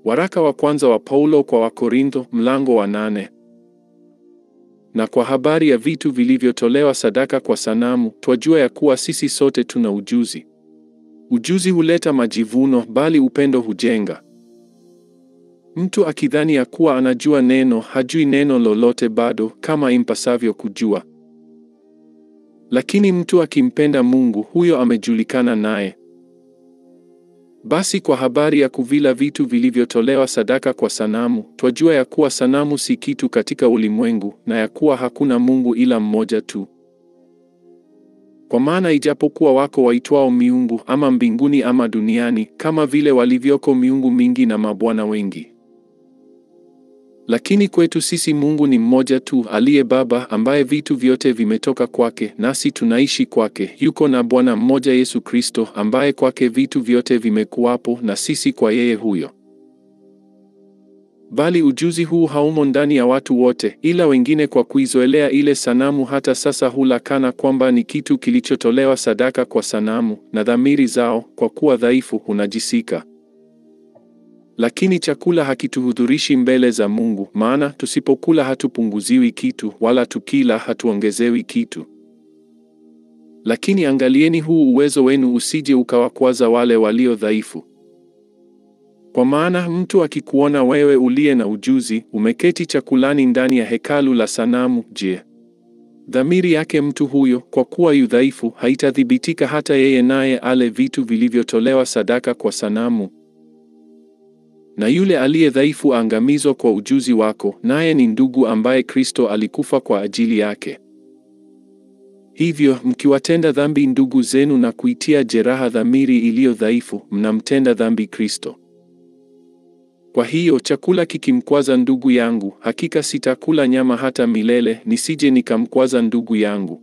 Waraka wa kwanza wa Paulo kwa Wakorintho, mlango wa 8. Na kwa habari ya vitu vilivyotolewa sadaka kwa sanamu, twajua ya kuwa sisi sote tuna ujuzi. Ujuzi huleta majivuno, bali upendo hujenga. Mtu akidhani ya kuwa anajua neno, hajui neno lolote bado, kama impasavyo kujua. Lakini mtu akimpenda Mungu, huyo amejulikana naye. Basi kwa habari ya kuvila vitu vilivyotolewa sadaka kwa sanamu, twajua ya kuwa sanamu si kitu katika ulimwengu, na ya kuwa hakuna Mungu ila mmoja tu. Kwa maana ijapokuwa wako waitwao miungu, ama mbinguni ama duniani, kama vile walivyoko miungu mingi na mabwana wengi, lakini kwetu sisi Mungu ni mmoja tu, aliye Baba, ambaye vitu vyote vimetoka kwake, nasi tunaishi kwake. Yuko na Bwana mmoja Yesu Kristo, ambaye kwake vitu vyote vimekuwapo, na sisi kwa yeye huyo. Bali ujuzi huu haumo ndani ya watu wote, ila wengine kwa kuizoelea ile sanamu hata sasa hula kana kwamba ni kitu kilichotolewa sadaka kwa sanamu, na dhamiri zao, kwa kuwa dhaifu, hunajisika. Lakini chakula hakituhudhurishi mbele za Mungu, maana tusipokula hatupunguziwi kitu, wala tukila hatuongezewi kitu. Lakini angalieni huu uwezo wenu usije ukawakwaza wale walio dhaifu. Kwa maana mtu akikuona wewe uliye na ujuzi, umeketi chakulani ndani ya hekalu la sanamu, je, dhamiri yake mtu huyo, kwa kuwa yu dhaifu, haitathibitika hata yeye naye ale vitu vilivyotolewa sadaka kwa sanamu? Na yule aliye dhaifu aangamizwa kwa ujuzi wako, naye ni ndugu ambaye Kristo alikufa kwa ajili yake. Hivyo, mkiwatenda dhambi ndugu zenu na kuitia jeraha dhamiri iliyo dhaifu, mnamtenda dhambi Kristo. Kwa hiyo, chakula kikimkwaza ndugu yangu, hakika sitakula nyama hata milele, nisije nikamkwaza ndugu yangu.